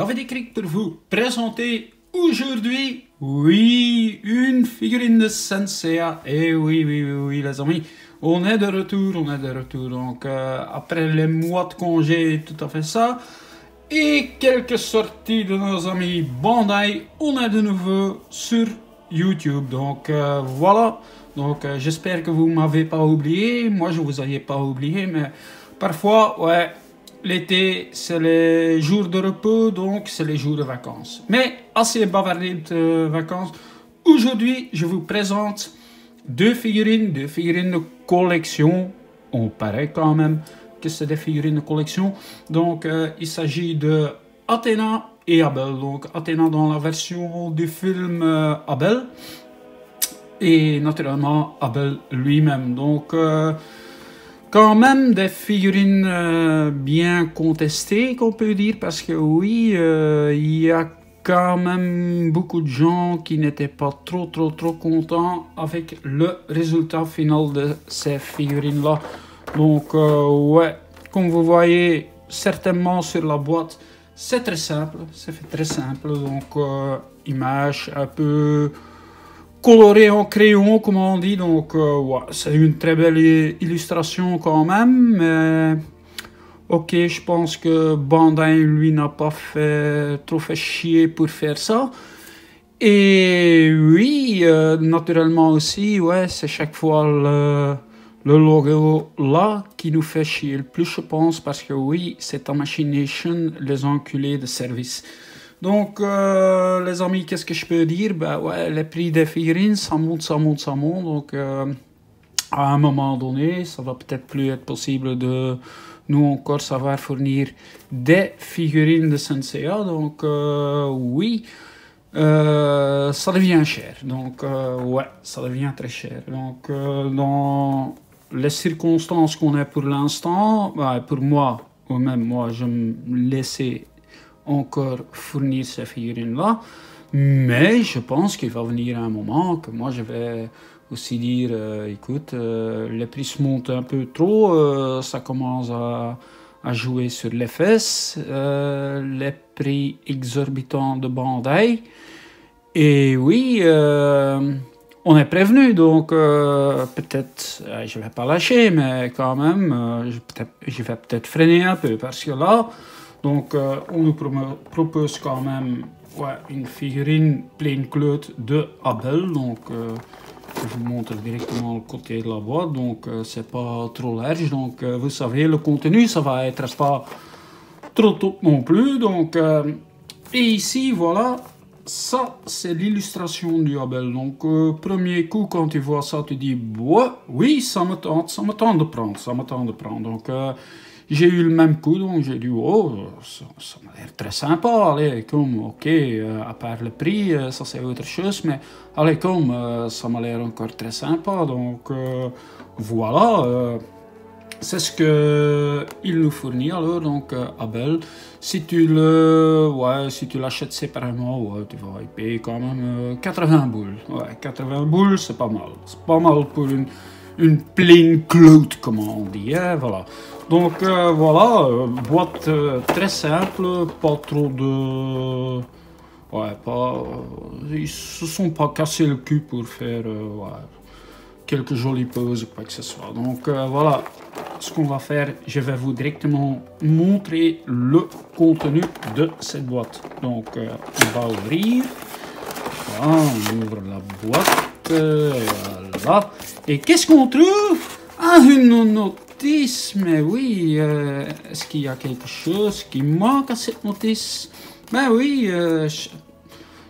David Ekrik pour vous présenter aujourd'hui, oui, une figurine de Senseiya. Et oui, les amis, on est de retour, Donc, après les mois de congé, tout à fait ça. Et quelques sorties de nos amis Bandai, on est de nouveau sur YouTube. Donc, voilà. Donc, j'espère que vous ne m'avez pas oublié. Moi, je ne vous avais pas oublié, mais parfois, ouais. L'été, c'est les jours de repos, donc c'est les jours de vacances. Mais assez bavardé de vacances. Aujourd'hui, je vous présente deux figurines de collection. On paraît quand même que c'est des figurines de collection. Donc, il s'agit de Athena et Abel. Donc, Athena dans la version du film Abel. Et naturellement, Abel lui-même. Donc, quand même des figurines bien contestées, qu'on peut dire, parce que oui, il y a quand même beaucoup de gens qui n'étaient pas trop contents avec le résultat final de ces figurines-là. Donc, ouais, comme vous voyez certainement sur la boîte, c'est très simple, c'est fait très simple. Donc, image un peu coloré en crayon, comme on dit, donc ouais, c'est une très belle illustration quand même, mais ok, je pense que Bandai, lui, n'a pas trop fait chier pour faire ça. Et oui, naturellement aussi, ouais, c'est chaque fois le logo là qui nous fait chier le plus, je pense, parce que oui, c'est à Machination, les enculés de service. Donc, les amis, qu'est-ce que je peux dire? Ben ouais, les prix des figurines, ça monte. Donc, à un moment donné, ça va peut-être plus être possible de nous encore savoir fournir des figurines de Senseiya. Donc, oui, ça devient cher. Donc, ouais, ça devient très cher. Donc, dans les circonstances qu'on a pour l'instant, ben, pour moi, ou même moi, je me laissais encore fournir ces figurines-là, mais je pense qu'il va venir un moment que moi je vais aussi dire, écoute, les prix se montent un peu trop, ça commence à jouer sur les fesses, les prix exorbitants de Bandai, et oui, on est prévenu, donc peut-être, je vais pas lâcher, mais quand même, je vais peut-être freiner un peu, parce que là, donc, on nous propose quand même une figurine pleine cloth de Abel. Donc, je vous montre directement le côté de la boîte. Donc, c'est pas trop large. Donc, vous savez, le contenu, ça va être pas trop top non plus. Donc, et ici, voilà, ça, c'est l'illustration du Abel. Donc, premier coup, quand tu vois ça, tu dis, oui, ça me tente de prendre. Donc, j'ai eu le même coup, donc j'ai dit, oh, ça m'a l'air très sympa, allez, comme, ok, à part le prix, ça c'est autre chose, mais allez, comme, ça m'a l'air encore très sympa, donc voilà, c'est ce qu'il nous fournit alors, donc Abel. Si tu l'achètes séparément, ouais, tu vas y payer quand même 80 boules, ouais, 80 boules, c'est pas mal pour une plain cloth, comme on dit, hein, voilà. Donc voilà, boîte très simple, pas trop de... Ouais, ils se sont pas cassés le cul pour faire quelques jolies poses ou quoi que ce soit. Donc voilà, ce qu'on va faire, je vais vous directement montrer le contenu de cette boîte. Donc on va ouvrir, voilà, on ouvre la boîte, voilà. Et qu'est-ce qu'on trouve? Ah, une notice, mais oui, est-ce qu'il y a quelque chose qui manque à cette notice? Ben oui,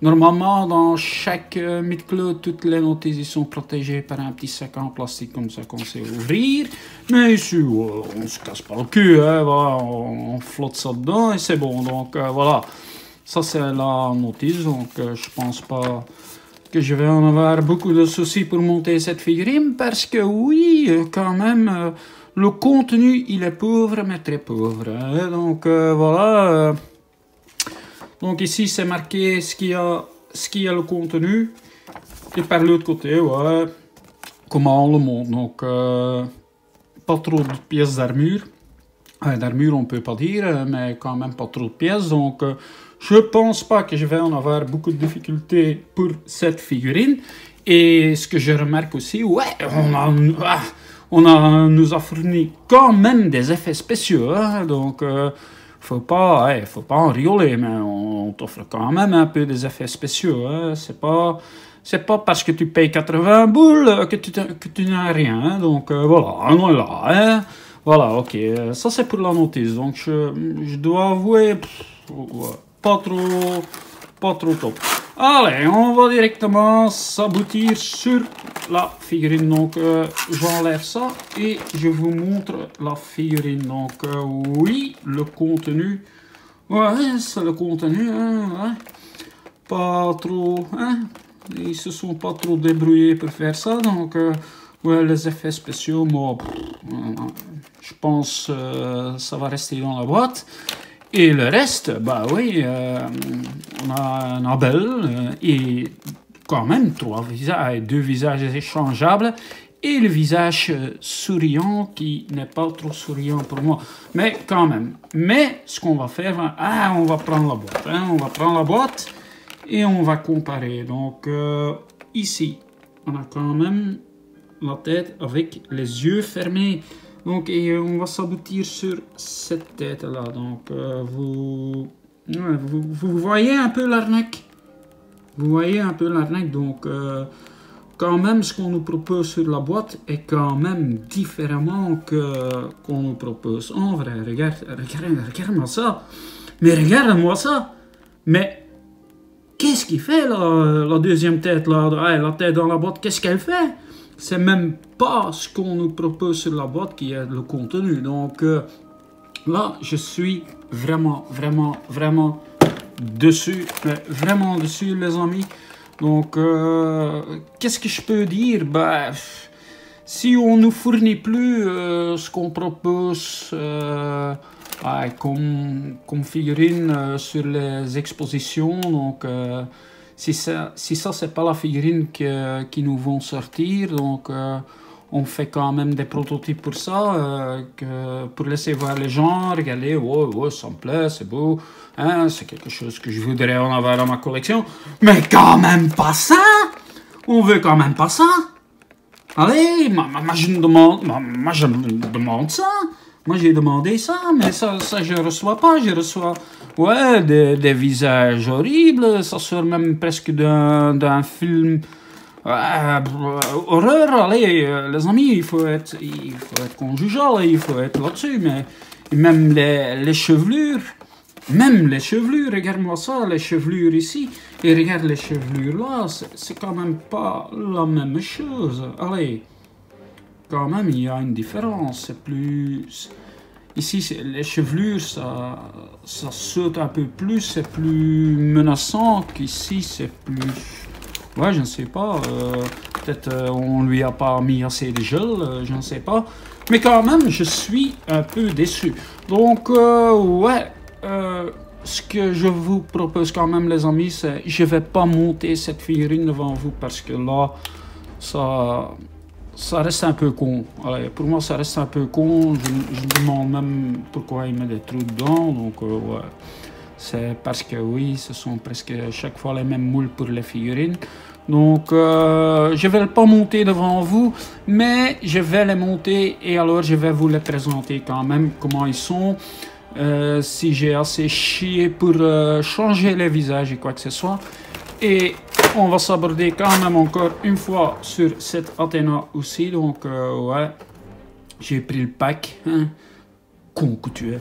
normalement dans chaque mid-cloth, toutes les notices sont protégées par un petit sac en plastique comme ça qu'on sait ouvrir. Mais ici, on se casse pas le cul, hein, voilà, on flotte ça dedans et c'est bon. Donc voilà, ça c'est la notice, donc je pense pas que je vais en avoir beaucoup de soucis pour monter cette figurine, parce que oui, quand même, le contenu, il est pauvre, mais très pauvre. Hein. Donc voilà. Donc ici, c'est marqué ce qu'il y a le contenu. Et par l'autre côté, ouais, comment on le monte. Donc, pas trop de pièces d'armure. D'armure, on peut pas dire, mais quand même pas trop de pièces. Donc, je pense pas que je vais en avoir beaucoup de difficultés pour cette figurine. Et ce que je remarque aussi, ouais, nous a fourni quand même des effets spéciaux, hein, donc faut pas en rigoler, mais on t'offre quand même un peu des effets spéciaux, hein, c'est pas parce que tu payes 80 boules que tu n'as rien, hein, donc voilà, hein, voilà, ok, ça c'est pour la notice, donc je dois avouer, ouais, pas trop top. Allez, on va directement s'aboutir sur la figurine. Donc, j'enlève ça et je vous montre la figurine. Donc, oui, le contenu. Ouais, c'est le contenu. Hein, ouais. Pas trop. Hein, ils se sont pas trop débrouillés pour faire ça. Donc, ouais, les effets spéciaux, moi, je pense ça va rester dans la boîte. Et le reste, bah oui, on a un Abel et quand même 2 visages échangeables et le visage souriant qui n'est pas trop souriant pour moi. Mais quand même. Mais ce qu'on va faire, on va prendre la boîte. Hein, on va prendre la boîte et on va comparer. Donc ici, on a quand même la tête avec les yeux fermés. Donc, et on va s'aboutir sur cette tête-là. Donc, vous voyez un peu l'arnaque. Vous voyez un peu l'arnaque. Donc, quand même, ce qu'on nous propose sur la boîte est quand même différemment qu'on nous propose. En vrai, regarde-moi ça. Mais regarde-moi ça. Mais qu'est-ce qu'il fait, la deuxième tête, là, la tête dans la boîte, qu'est-ce qu'elle fait? C'est même pas ce qu'on nous propose sur la boîte qui est le contenu. Donc là, je suis vraiment dessus. Vraiment dessus, les amis. Donc, qu'est-ce que je peux dire? Bah, si on nous fournit plus ce qu'on propose comme figurine sur les expositions, donc... Si ça c'est pas la figurine qui nous vont sortir, donc on fait quand même des prototypes pour ça, pour laisser voir les gens, regarder, ouais, ça me plaît, c'est beau, hein, c'est quelque chose que je voudrais en avoir dans ma collection, mais quand même pas ça, on veut quand même pas ça. Allez, moi je me demande ça. Moi, j'ai demandé ça, mais ça je reçois pas. Je reçois, ouais, des visages horribles. Ça sort même presque d'un film horreur. Allez, les amis, il faut être conjugal, il faut être là-dessus. Mais même les chevelures, regarde-moi ça, les chevelures ici, et regarde les chevelures là, c'est quand même pas la même chose. Allez. Quand même, il y a une différence. C'est plus... Ici, les chevelures, ça saute un peu plus. C'est plus menaçant qu'ici. C'est plus... Ouais, je ne sais pas. Peut-être on lui a pas mis assez de gel. Je ne sais pas. Mais quand même, je suis un peu déçu. Donc, ouais... ce que je vous propose quand même, les amis, c'est... Je vais pas monter cette figurine devant vous parce que là, ça reste un peu con. Allez, pour moi, ça reste un peu con. Je me demande même pourquoi il met des trous dedans. Donc, ouais. C'est parce que, oui, ce sont presque chaque fois les mêmes moules pour les figurines. Donc, je vais pas monter devant vous, mais je vais les monter et alors je vais vous les présenter quand même, comment ils sont. Si j'ai assez chié pour changer les visages et quoi que ce soit. Et on va s'aborder quand même encore une fois sur cette Athéna aussi. Donc, ouais, j'ai pris le pack. Hein. Con que tu es.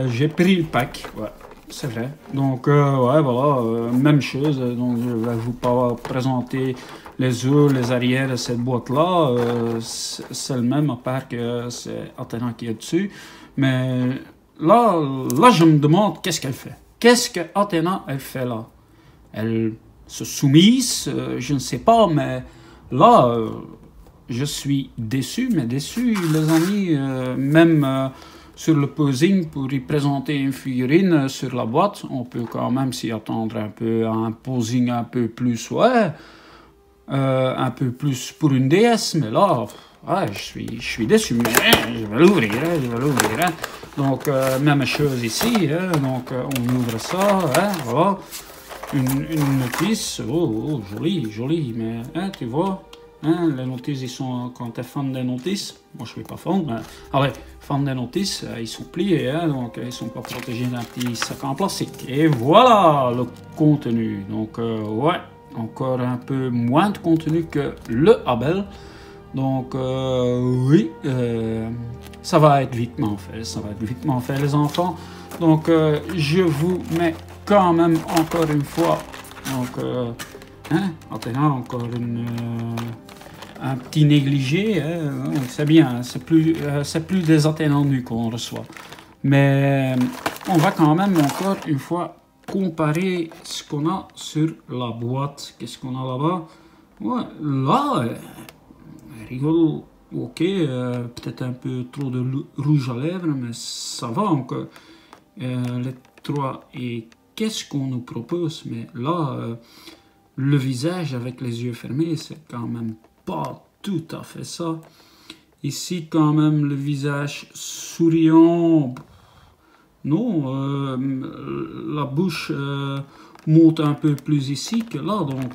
J'ai pris le pack, ouais, c'est vrai. Donc, ouais, voilà, même chose. Donc, je vais vous pas présenter les œufs, les arrières de cette boîte-là. C'est le même, à part que c'est Athéna qui est dessus. Mais là, je me demande qu'est-ce qu'elle fait. Qu'est-ce que Athéna, elle fait là? Elle se soumise, je ne sais pas, mais là, je suis déçu, mais déçu, les amis, même sur le posing, pour y présenter une figurine sur la boîte, on peut quand même s'y attendre un peu à un posing un peu plus, ouais, un peu plus pour une déesse, mais là, ouais, je suis déçu, mais je vais l'ouvrir, hein. Donc, même chose ici, hein, donc on ouvre ça, hein, voilà. Une notice, oh, jolie, jolie, mais hein, tu vois, hein, les notices, ils sont, quand tu es fan des notices, moi je suis pas fan, mais allez, fan des notices, ils sont pliés, hein, donc ils sont pas protégés d'un petit sac en plastique. Et voilà le contenu, donc ouais, encore un peu moins de contenu que le Abel. Donc oui, ça va être vitement fait, ça va être vitement fait les enfants. Donc je vous mets quand même encore une fois, donc hein, Athéna, encore un petit négligé, hein, c'est bien, c'est plus des Athénas nus qu'on reçoit. Mais on va quand même encore une fois comparer ce qu'on a sur la boîte. Qu'est-ce qu'on a là-bas? Ouais, là, rigolo, ok, peut-être un peu trop de rouge à lèvres, mais ça va encore. Les trois, et qu'est-ce qu'on nous propose? Mais là, le visage avec les yeux fermés, c'est quand même pas tout à fait ça. Ici, quand même, le visage souriant. Non, la bouche monte un peu plus ici que là, donc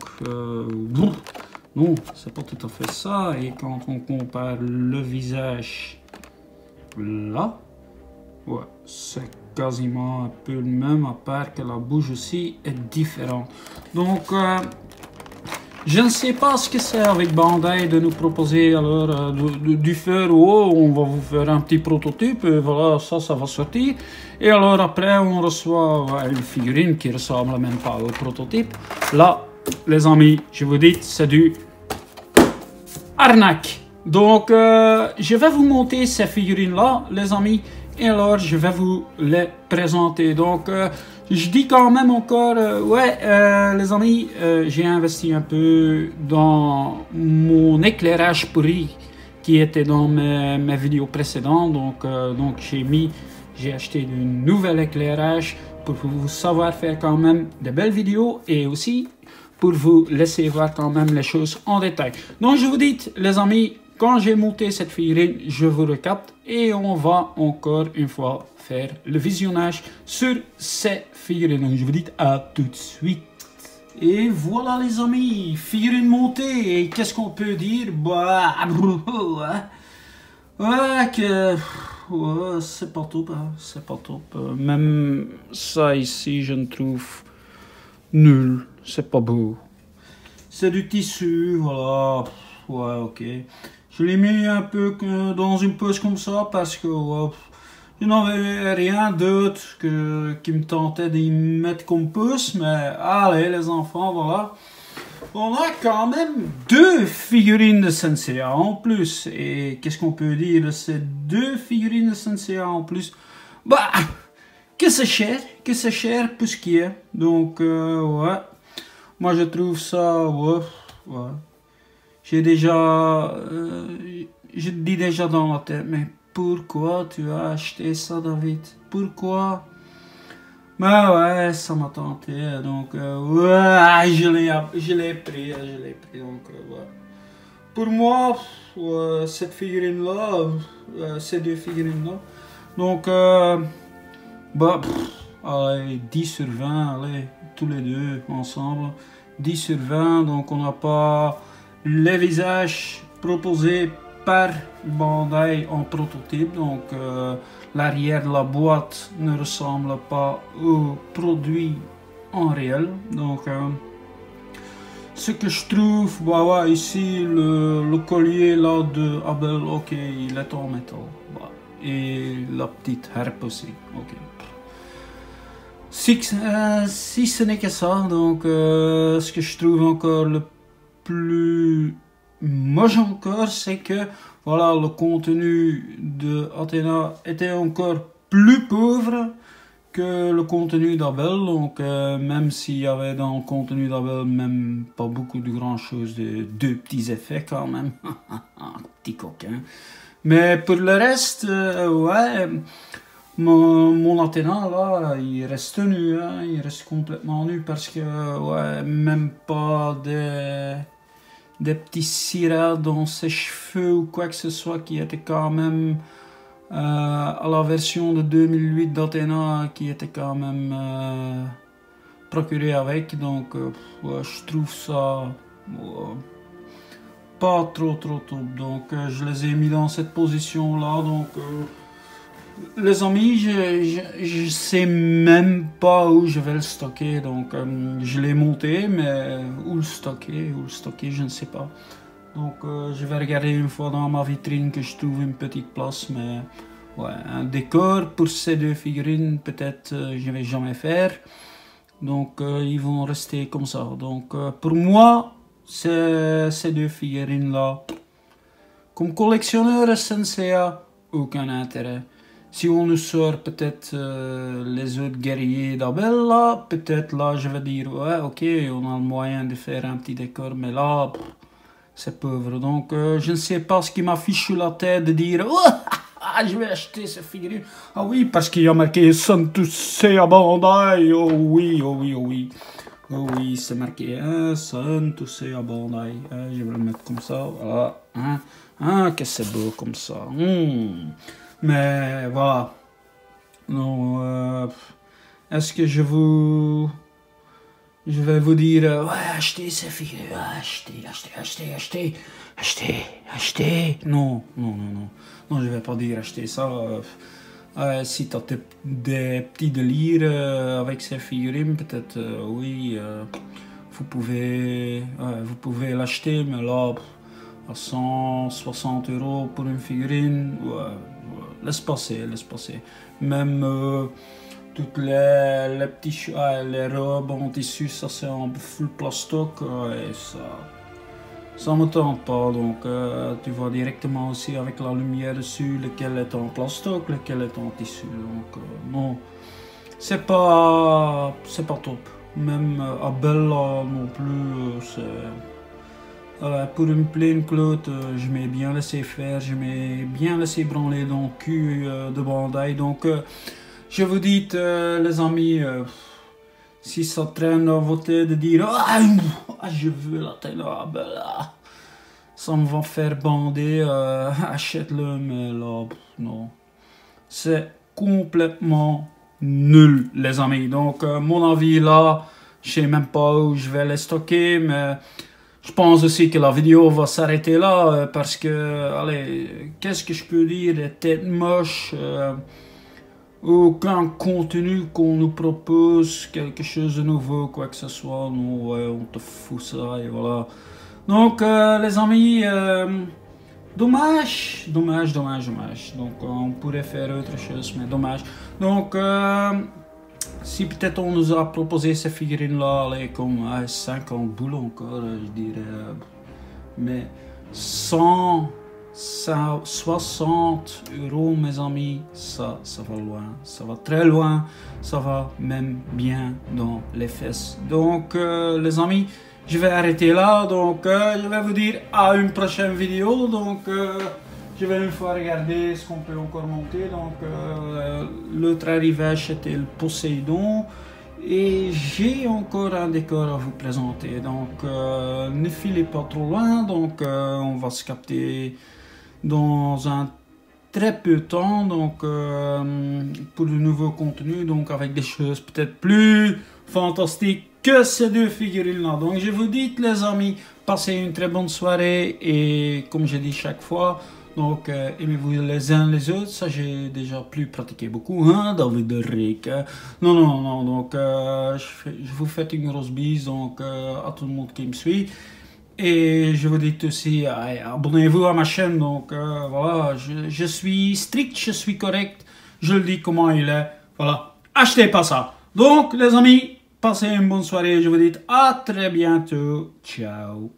non, c'est pas tout à fait ça. Et quand on compare le visage là, ouais, c'est quasiment un peu le même, à part que la bouche aussi est différente. Donc, je ne sais pas ce que c'est avec Bandai de nous proposer alors du faire, oh, on va vous faire un petit prototype, et voilà, ça va sortir. Et alors après, on reçoit une figurine qui ressemble même pas au prototype. Là, les amis, je vous dis, c'est du arnaque. Donc, je vais vous monter ces figurines-là, les amis, et alors je vais vous les présenter. Donc, je dis quand même encore, ouais, les amis, j'ai investi un peu dans mon éclairage pourri qui était dans mes vidéos précédentes. Donc j'ai acheté du nouvel éclairage pour vous savoir faire quand même de belles vidéos et aussi pour vous laisser voir quand même les choses en détail. Donc je vous dis, les amis, quand j'ai monté cette figurine, je vous recapte et on va encore une fois faire le visionnage sur ces figurines. Donc je vous dis à tout de suite. Et voilà les amis, figurine montée. Et qu'est-ce qu'on peut dire? Bah, ouais, que ouais, c'est pas top, hein, c'est pas top. Même ça ici, je ne trouve nul. C'est pas beau. C'est du tissu, voilà. Ouais, ok. Je l'ai mis un peu dans une poche comme ça parce que ouais, je n'avais rien d'autre qui me tentait d'y mettre comme pouce. Mais allez les enfants, voilà. On a quand même deux figurines de Senseiya en plus. Et qu'est-ce qu'on peut dire de ces deux figurines de Senseiya en plus? Bah, que c'est cher pour ce qui est. Donc, ouais. Moi, je trouve ça, ouais. J'ai déjà, je te dis déjà dans la tête, mais pourquoi tu as acheté ça, David? Pourquoi? Bah ouais, ça m'a tenté, donc ouais, je l'ai pris, donc ouais. Pour moi, cette figurine-là, ces deux figurines-là, donc bah, allez, 10 sur 20, allez, tous les deux ensemble, 10 sur 20, donc on n'a pas les visages proposés par Bandai en prototype, donc l'arrière de la boîte ne ressemble pas au produit en réel. Donc ce que je trouve, bah ouais, ici le collier là de Abel, ok, il est en métal, bah, et la petite harpe aussi, ok. Si ce n'est que ça, donc ce que je trouve encore le plus moche encore, c'est que voilà, le contenu de Athéna était encore plus pauvre que le contenu d'Abel. Donc même s'il y avait dans le contenu d'Abel même pas beaucoup de grand chose, de deux petits effets quand même. Petit coquin. Mais pour le reste, ouais, mon Athéna là, il reste nu, hein, il reste complètement nu parce que ouais, même pas des petits cirades dans ses cheveux ou quoi que ce soit qui était quand même à la version de 2008 d'Athena qui était quand même procurée avec. Donc ouais, je trouve ça pas trop top. Donc je les ai mis dans cette position là. Donc les amis, je sais même pas où je vais le stocker. Donc je l'ai monté, mais où le stocker, je ne sais pas. Donc je vais regarder une fois dans ma vitrine que je trouve une petite place. Mais ouais, un décor pour ces deux figurines, peut-être je vais jamais faire. Donc ils vont rester comme ça. Donc pour moi, ces deux figurines là, comme collectionneur SNCA, aucun intérêt. Si on nous sort peut-être les autres guerriers d'Abel là, peut-être là je vais dire ouais ok, on a le moyen de faire un petit décor, mais là c'est pauvre. Donc je ne sais pas ce qui m'affiche sur la tête de dire oh, je vais acheter cette figurine. Ah oui, parce qu'il y a marqué SNCA Bandai. Oh oui, oh oui, oh oui. Oh oui, c'est marqué SNCA Bandai. Je vais le mettre comme ça, voilà. Que c'est beau comme ça. Mais voilà. Non, est-ce que je vais vous dire, ouais, achetez ces figurines, achetez. Non, je vais pas dire acheter ça. Si tu as des petits délires avec ces figurines, peut-être, oui, vous pouvez l'acheter, mais là, à 160 € pour une figurine, ouais, laisse passer. Même toutes les petits les robes en tissu, ça c'est en full plastoc, et ça me tente pas. Donc tu vois directement aussi avec la lumière dessus lequel est en plastoc, lequel est en tissu. Donc non, c'est pas top. Même Abella non plus, pour une pleine clotte, je m'ai bien laissé faire, je m'ai bien laissé branler dans le cul de Bandai. Donc je vous dis les amis, si ça traîne dans vos têtes de dire je veux la télé Abella, ça me va faire bander, achète-le, mais là non, c'est complètement nul les amis. Donc mon avis là, je sais même pas où je vais les stocker, mais je pense aussi que la vidéo va s'arrêter là, parce que, allez, qu'est-ce que je peux dire, des têtes moches, aucun contenu qu'on nous propose, quelque chose de nouveau, quoi que ce soit, nous, ouais, on te fout ça, et voilà. Donc, les amis, dommage. Donc, on pourrait faire autre chose, mais dommage. Donc, si peut-être on nous a proposé ces figurines-là, comme 50 boules encore, je dirais, mais 160 € mes amis, ça va loin, ça va très loin, ça va même bien dans les fesses. Donc les amis, je vais arrêter là, donc je vais vous dire à une prochaine vidéo. Donc je vais une fois regarder ce qu'on peut encore monter. Donc l'autre arrivage c'était le Poséidon. Et j'ai encore un décor à vous présenter. Donc ne filez pas trop loin. Donc on va se capter dans un très peu de temps. Donc pour de nouveaux contenus. Donc avec des choses peut-être plus fantastiques que ces deux figurines là. Donc je vous dis les amis, passez une très bonne soirée. Et comme je dis chaque fois, donc aimez-vous les uns les autres. Ça j'ai déjà plus pratiqué beaucoup, hein, David Rick. Non, donc je vous fais une grosse bise donc à tout le monde qui me suit. Et je vous dis aussi, abonnez-vous à ma chaîne. Donc voilà, je suis strict, je suis correct, je le dis comment il est. Voilà, achetez pas ça. Donc les amis, passez une bonne soirée, je vous dis à très bientôt. Ciao.